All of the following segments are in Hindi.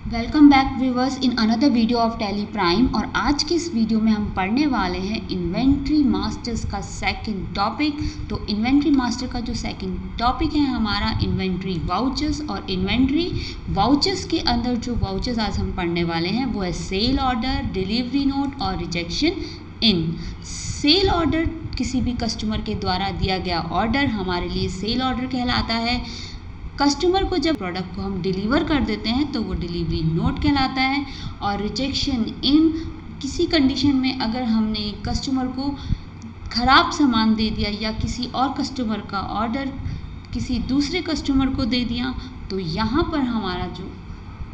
Welcome back viewers in another video of tally prime. और आज की इस वीडियो में हम पढ़ने वाले हैं इन्वेंट्री मास्टर्स का सेकंड टॉपिक। तो इन्वेंट्री मास्टर का जो सेकंड टॉपिक है हमारा इन्वेंट्री वाउचर्स। और इन्वेंट्री वाउचर्स के अंदर जो वाउचर्स आज हम पढ़ने वाले हैं वो है सेल ऑर्डर, डिलीवरी नोट और रिजेक्शन इन। सेल ऑर्डर किसी भी कस्टमर के द्वारा दिया गया ऑर्डर हमारे लिए सेल ऑर्डर कहलाता है। कस्टमर को जब प्रोडक्ट को हम डिलीवर कर देते हैं तो वो डिलीवरी नोट कहलाता है। और रिजेक्शन इन, किसी कंडीशन में अगर हमने कस्टमर को ख़राब सामान दे दिया या किसी और कस्टमर का ऑर्डर किसी दूसरे कस्टमर को दे दिया तो यहाँ पर हमारा जो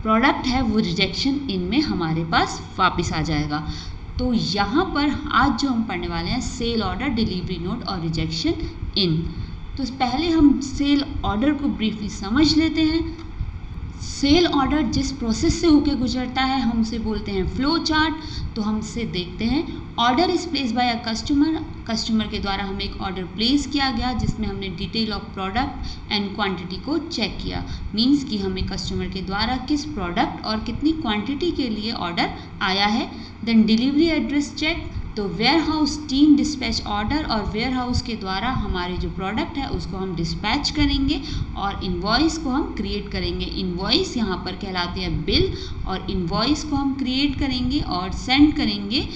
प्रोडक्ट है वो रिजेक्शन इन में हमारे पास वापस आ जाएगा। तो यहाँ पर आज जो हम पढ़ने वाले हैं सेल ऑर्डर, डिलीवरी नोट और रिजेक्शन इन। तो पहले हम सेल ऑर्डर को ब्रीफली समझ लेते हैं। सेल ऑर्डर जिस प्रोसेस से होकर गुजरता है हम उसे बोलते हैं फ्लो चार्ट। तो हम इसे देखते हैं। Order is place by a customer, customer के द्वारा हमें एक ऑर्डर प्लेस किया गया जिसमें हमने detail of product and quantity को चेक किया। मींस कि हमें कस्टमर के द्वारा किस प्रोडक्ट और कितनी क्वांटिटी के लिए ऑर्डर आया है। देन डिलीवरी एड्रेस चेक, तो warehouse team dispatch order, और वेयर हाउस के द्वारा हमारे जो प्रोडक्ट है उसको हम डिस्पैच करेंगे और इनवॉइस को हम क्रिएट करेंगे। इनवॉइस यहाँ पर कहलाते हैं बिल, और इनवॉइस को हम क्रिएट करेंगे और सेंड करेंगे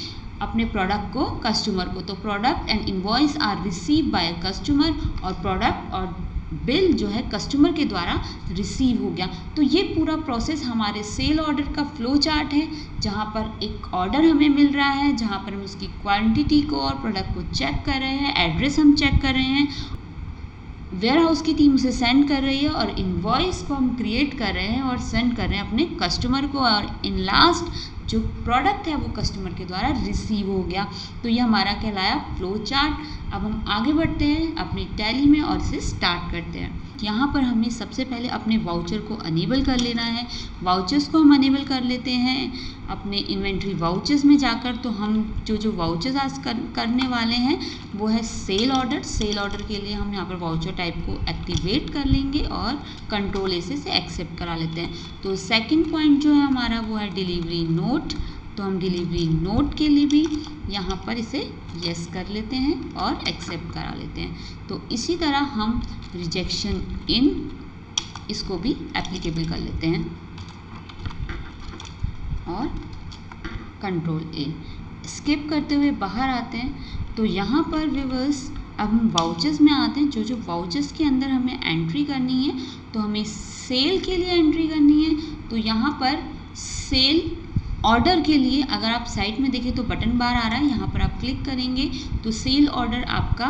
अपने प्रोडक्ट को कस्टमर को। तो product and invoice are receive by customer, और प्रोडक्ट और बिल जो है कस्टमर के द्वारा रिसीव हो गया। तो ये पूरा प्रोसेस हमारे सेल ऑर्डर का फ्लो चार्ट है, जहाँ पर एक ऑर्डर हमें मिल रहा है, जहाँ पर हम उसकी क्वांटिटी को और प्रोडक्ट को चेक कर रहे हैं, एड्रेस हम चेक कर रहे हैं, वेयर हाउस की टीम उसे सेंड कर रही है और इनवॉइस को हम क्रिएट कर रहे हैं और सेंड कर रहे हैं अपने कस्टमर को, और इन लास्ट जो प्रोडक्ट है वो कस्टमर के द्वारा रिसीव हो गया। तो ये हमारा कहलाया फ्लो चार्ट। अब हम आगे बढ़ते हैं अपनी टैली में और इसे स्टार्ट करते हैं। यहाँ पर हमें सबसे पहले अपने वाउचर को अनेबल कर लेना है। वाउचर्स को हम अनेबल कर लेते हैं अपने इन्वेंट्री वाउचर्स में जाकर। तो हम जो वाउचर्स आज करने वाले हैं वो है सेल ऑर्डर। सेल ऑर्डर के लिए हम यहाँ पर वाउचर टाइप को एक्टिवेट कर लेंगे और कंट्रोल ए से एक्सेप्ट करा लेते हैं। तो सेकंड पॉइंट जो है हमारा वो है डिलीवरी नोट। तो हम डिलीवरी नोट के लिए भी यहाँ पर इसे यस कर लेते हैं और एक्सेप्ट करा लेते हैं। तो इसी तरह हम रिजेक्शन इन इसको भी एप्लीकेबल कर लेते हैं और कंट्रोल ए। स्किप करते हुए बाहर आते हैं। तो यहाँ पर व्यूअर्स अब हम वाउचर्स में आते हैं। जो वाउचर्स के अंदर हमें एंट्री करनी है, तो हमें सेल के लिए एंट्री करनी है। तो यहाँ पर सेल ऑर्डर के लिए अगर आप साइड में देखें तो बटन बार आ रहा है, यहाँ पर आप क्लिक करेंगे तो सेल ऑर्डर आपका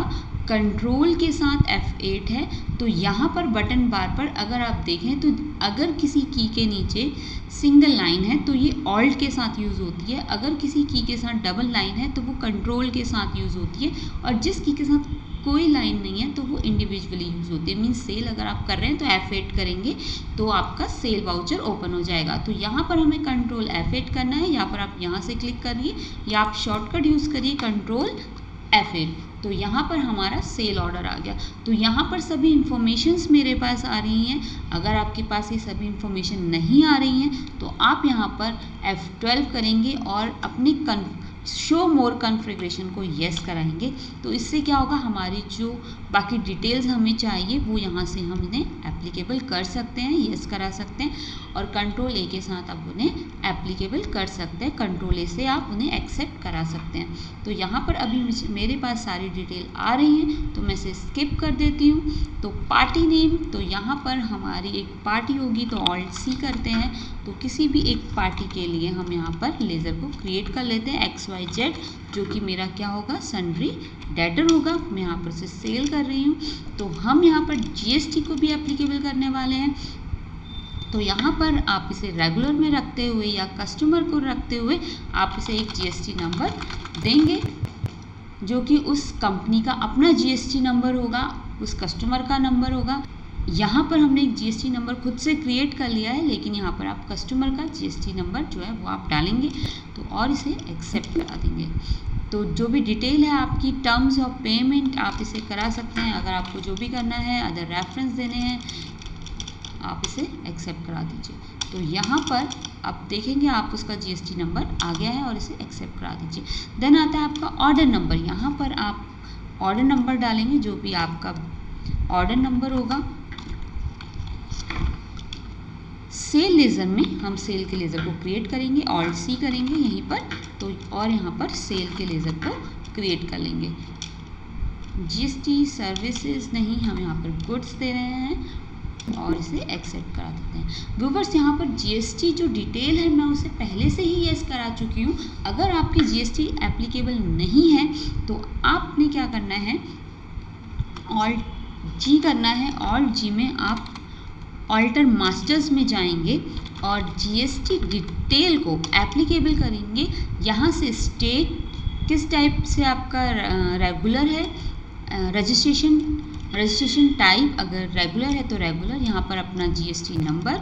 कंट्रोल के साथ F8 है। तो यहाँ पर बटन बार पर अगर आप देखें तो अगर किसी की के नीचे सिंगल लाइन है तो ये ऑल्ट के साथ यूज़ होती है, अगर किसी की के साथ डबल लाइन है तो वो कंट्रोल के साथ यूज़ होती है, और जिस की के साथ कोई लाइन नहीं है तो वो इंडिविजुअली यूज़ होती है। मीन्स सेल अगर आप कर रहे हैं तो F8 करेंगे तो आपका सेल वाउचर ओपन हो जाएगा। तो यहाँ पर हमें कंट्रोल F8 करना है। यहाँ पर आप यहाँ से क्लिक करिए या आप शॉर्टकट यूज़ करिए कंट्रोल F8। तो यहाँ पर हमारा सेल ऑर्डर आ गया। तो यहाँ पर सभी इंफॉर्मेशंस मेरे पास आ रही हैं। अगर आपके पास ये सभी इंफॉर्मेशन नहीं आ रही हैं तो आप यहाँ पर F12 करेंगे और अपनी शो मोर कॉन्फ़िगरेशन को येस कराएंगे। तो इससे क्या होगा, हमारी जो बाकी डिटेल्स हमें चाहिए वो यहाँ से हम इन्हें एप्लीकेबल कर सकते हैं, येस करा सकते हैं, और कंट्रोल ए के साथ आप उन्हें एप्लीकेबल कर सकते हैं। कंट्रोल ए से आप उन्हें एक्सेप्ट करा सकते हैं। तो यहाँ पर अभी मेरे पास सारी डिटेल आ रही हैं तो मैं इसे स्किप कर देती हूँ। तो पार्टी नेम, तो यहाँ पर हमारी एक पार्टी होगी तो ऑल्ट सी करते हैं। तो किसी भी एक पार्टी के लिए हम यहाँ पर लेज़र को क्रिएट कर लेते हैं XYZ, जो कि मेरा क्या होगा, सन्ड्री डेटर होगा। मैं यहाँ पर से सेल कर रही हूँ। तो हम यहाँ पर GST को भी एप्लीकेबल करने वाले हैं। तो यहाँ पर आप इसे रेगुलर में रखते हुए या कस्टमर को रखते हुए आप इसे एक GST नंबर देंगे जो कि उस कंपनी का अपना GST नंबर होगा, उस कस्टमर का नंबर होगा। यहाँ पर हमने एक GST नंबर खुद से क्रिएट कर लिया है, लेकिन यहाँ पर आप कस्टमर का GST नंबर जो है वो आप डालेंगे तो और इसे एक्सेप्ट करा देंगे। तो जो भी डिटेल है आपकी टर्म्स ऑफ पेमेंट आप इसे करा सकते हैं। अगर आपको जो भी करना है, अदर रेफरेंस देने हैं, आप इसे एक्सेप्ट करा दीजिए। तो यहाँ पर आप देखेंगे आप उसका जीएसटी नंबर आ गया है और इसे एक्सेप्ट करा दीजिए। देन आता है आपका ऑर्डर नंबर। यहाँ पर आप ऑर्डर नंबर डालेंगे, जो भी आपका ऑर्डर नंबर होगा। सेल लेज़र में हम सेल के लेज़र को क्रिएट करेंगे, ऑल्ट सी करेंगे यहीं पर, तो और यहाँ पर सेल के लेज़र को क्रिएट कर लेंगे। जीएसटी सर्विसेज नहीं, हम यहाँ पर गुड्स दे रहे हैं और इसे एक्सेप्ट करा देते हैं। व्यूवर्स, यहाँ पर जीएसटी जो डिटेल है मैं उसे पहले से ही यस करा चुकी हूँ। अगर आपकी जीएसटी एप्लीकेबल नहीं है तो आपने क्या करना है, ऑल्ट जी करना है। ऑल्ट जी में आप ऑल्टर मास्टर्स में जाएंगे और जीएसटी डिटेल को एप्लीकेबल करेंगे। यहाँ से स्टेट किस टाइप से आपका रेगुलर है, रजिस्ट्रेशन टाइप अगर रेगुलर है तो रेगुलर, यहाँ पर अपना जीएसटी नंबर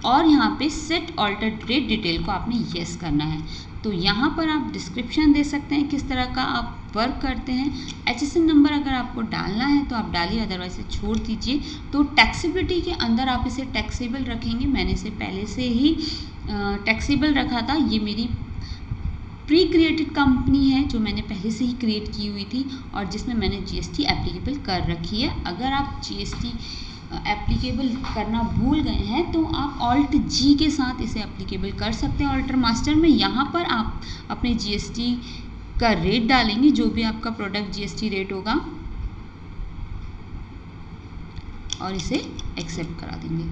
और यहाँ पे सेट ऑल्टर डेट डिटेल को आपने यस करना है। तो यहाँ पर आप डिस्क्रिप्शन दे सकते हैं किस तरह का आप वर्क करते हैं। एचएसएन नंबर अगर आपको डालना है तो आप डालिए, अदरवाइज से छोड़ दीजिए। तो टैक्सेबिलिटी के अंदर आप इसे टैक्सेबल रखेंगे। मैंने इसे पहले से ही टैक्सेबल रखा था। ये मेरी प्री क्रिएटेड कंपनी है जो मैंने पहले से ही क्रिएट की हुई थी और जिसमें मैंने जीएसटी एप्लीकेबल कर रखी है। अगर आप जीएसटी एप्लीकेबल करना भूल गए हैं तो आप ऑल्ट जी के साथ इसे एप्लीकेबल कर सकते हैं ऑल्टर मास्टर में। यहाँ पर आप अपने जीएसटी का रेट डालेंगे, जो भी आपका प्रोडक्ट जीएसटी रेट होगा, और इसे एक्सेप्ट करा देंगे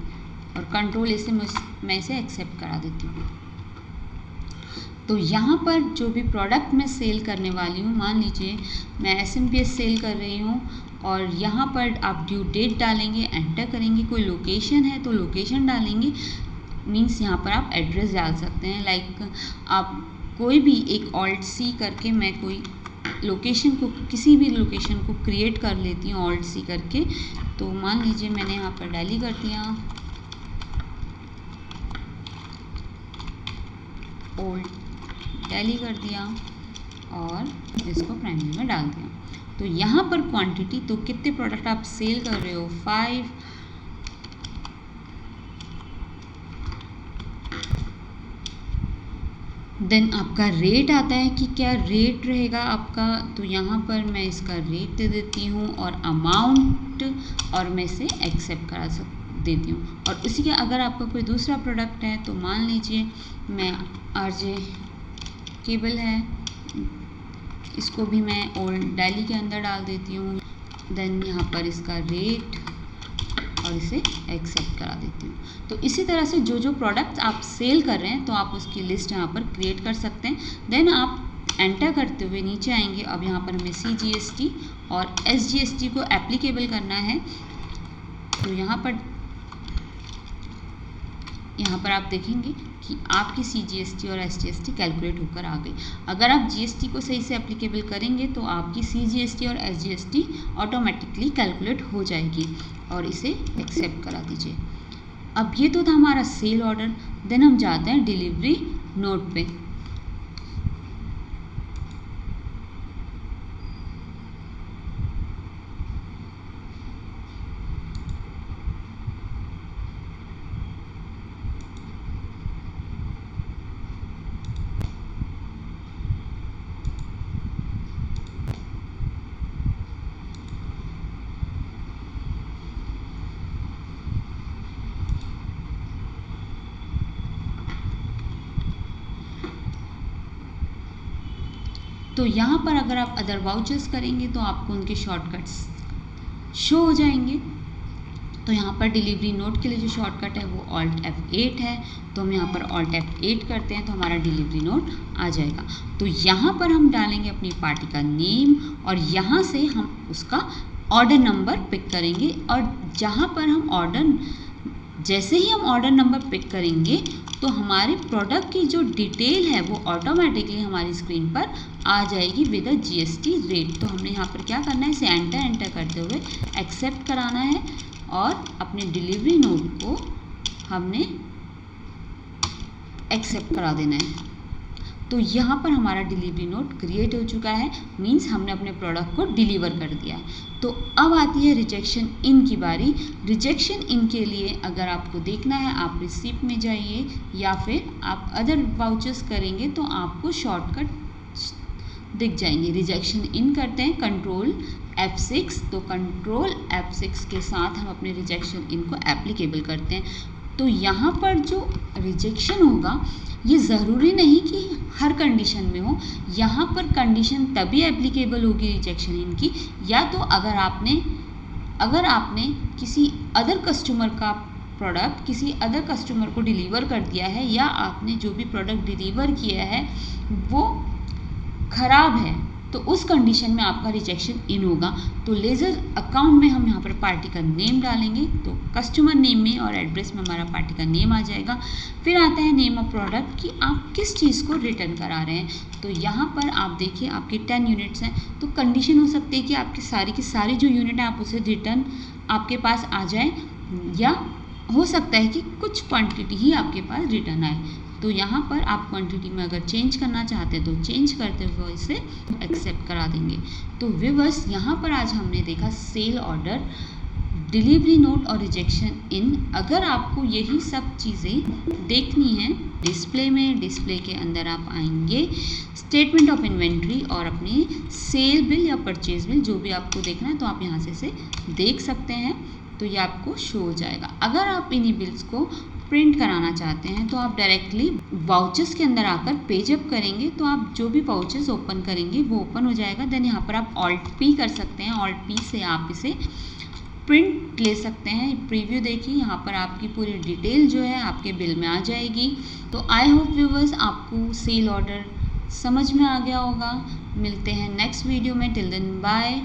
और कंट्रोल इसे मैं इसे एक्सेप्ट करा देती हूँ। तो यहाँ पर जो भी प्रोडक्ट मैं सेल करने वाली हूँ, मान लीजिए मैं एसएमपीएस सेल कर रही हूँ और यहाँ पर आप ड्यू डेट डालेंगे, एंटर करेंगे। कोई लोकेशन है तो लोकेशन डालेंगे, मीन्स यहाँ पर आप एड्रेस डाल सकते हैं। लाइक आप कोई भी एक ऑल्ट सी करके मैं कोई लोकेशन को, किसी भी लोकेशन को क्रिएट कर लेती हूँ ऑल्ट सी करके। तो मान लीजिए मैंने यहाँ पर दिल्ली कर दिया, ओल्ड दिल्ली कर दिया और इसको प्राइमरी में डाल दिया। तो यहाँ पर क्वांटिटी, तो कितने प्रोडक्ट आप सेल कर रहे हो, 5। देन आपका रेट आता है कि क्या रेट रहेगा आपका, तो यहाँ पर मैं इसका रेट दे देती हूँ और अमाउंट, और मैं इसे एक्सेप्ट करा देती हूँ। और उसी के अगर आपका कोई दूसरा प्रोडक्ट है तो मान लीजिए मैं आरजे केबल है, इसको भी मैं ओल्ड दिल्ली के अंदर डाल देती हूँ। देन यहाँ पर इसका रेट और इसे एक्सेप्ट करा देती हूँ। तो इसी तरह से जो जो प्रोडक्ट्स आप सेल कर रहे हैं तो आप उसकी लिस्ट यहाँ पर क्रिएट कर सकते हैं। देन आप एंटर करते हुए नीचे आएंगे। अब यहाँ पर हमें सीजीएसटी और एसजीएसटी को एप्लीकेबल करना है। तो यहाँ पर आप देखेंगे कि आपकी सीजीएसटी और एसजीएसटी कैलकुलेट होकर आ गई। अगर आप जीएसटी को सही से एप्लीकेबल करेंगे तो आपकी सीजीएसटी और एसजीएसटी ऑटोमेटिकली कैलकुलेट हो जाएगी और इसे एक्सेप्ट करा दीजिए। अब ये तो था हमारा सेल ऑर्डर। देन हम जाते हैं डिलीवरी नोट पे। तो यहाँ पर अगर आप अदर वाउचर्स करेंगे तो आपको उनके शॉर्टकट्स शो हो जाएंगे। तो यहाँ पर डिलीवरी नोट के लिए जो शॉर्टकट है वो ऑल्ट F8 है। तो हम यहाँ पर ऑल्ट F8 करते हैं तो हमारा डिलीवरी नोट आ जाएगा। तो यहाँ पर हम डालेंगे अपनी पार्टी का नेम और यहाँ से हम उसका ऑर्डर नंबर पिक करेंगे। और जहाँ पर हम जैसे ही हम ऑर्डर नंबर पिक करेंगे तो हमारे प्रोडक्ट की जो डिटेल है वो ऑटोमेटिकली हमारी स्क्रीन पर आ जाएगी विद अ जीएसटी रेट। तो हमने यहाँ पर क्या करना है, इसे एंटर करते हुए एक्सेप्ट कराना है और अपने डिलीवरी नोट को हमने एक्सेप्ट करा देना है। तो यहाँ पर हमारा डिलीवरी नोट क्रिएट हो चुका है, मीन्स हमने अपने प्रोडक्ट को डिलीवर कर दिया है। तो अब आती है रिजेक्शन इन की बारी। रिजेक्शन इन के लिए अगर आपको देखना है आप रिसिप्ट में जाइए या फिर आप अदर वाउचर्स करेंगे तो आपको शॉर्टकट दिख जाएंगे। रिजेक्शन इन करते हैं कंट्रोल F6, तो कंट्रोल F6 के साथ हम अपने रिजेक्शन इन को एप्लीकेबल करते हैं। तो यहाँ पर जो रिजेक्शन होगा ये ज़रूरी नहीं कि हर कंडीशन में हो, यहाँ पर कंडीशन तभी एप्लीकेबल होगी रिजेक्शन इन की या तो अगर आपने किसी अदर कस्टमर का प्रोडक्ट किसी अदर कस्टमर को डिलीवर कर दिया है या आपने जो भी प्रोडक्ट डिलीवर किया है वो ख़राब है, तो उस कंडीशन में आपका रिजेक्शन इन होगा। तो लेज़र अकाउंट में हम यहाँ पर पार्टी का नेम डालेंगे, तो कस्टमर नेम में और एड्रेस में हमारा पार्टी का नेम आ जाएगा। फिर आता है नेम ऑफ प्रोडक्ट कि आप किस चीज़ को रिटर्न करा रहे हैं। तो यहाँ पर आप देखिए आपके 10 यूनिट्स हैं, तो कंडीशन हो सकती है कि आपकी की सारी जो यूनिट है आप उसे रिटर्न आपके पास आ जाए, या हो सकता है कि कुछ क्वांटिटी ही आपके पास रिटर्न आए। तो यहाँ पर आप क्वांटिटी में अगर चेंज करना चाहते हैं तो चेंज करते हुए इसे एक्सेप्ट करा देंगे। तो व्यूअर्स यहाँ पर आज हमने देखा सेल ऑर्डर, डिलीवरी नोट और रिजेक्शन इन। अगर आपको यही सब चीज़ें देखनी है डिस्प्ले के अंदर आप आएंगे स्टेटमेंट ऑफ इन्वेंट्री और अपनी सेल बिल या परचेज बिल जो भी आपको देखना है तो आप यहाँ से इसे देख सकते हैं, तो ये आपको शो हो जाएगा। अगर आप इन्हीं बिल्स को प्रिंट कराना चाहते हैं तो आप डायरेक्टली वाउचर्स के अंदर आकर पेज अप करेंगे, तो आप जो भी वाउचर्स ओपन करेंगे वो ओपन हो जाएगा। देन यहाँ पर आप Alt P कर सकते हैं, Alt P से आप इसे प्रिंट ले सकते हैं। प्रीव्यू देखिए, यहाँ पर आपकी पूरी डिटेल जो है आपके बिल में आ जाएगी। तो आई होप व्यूवर्स आपको सेल ऑर्डर समझ में आ गया होगा। मिलते हैं नेक्स्ट वीडियो में, टिल देन बाय।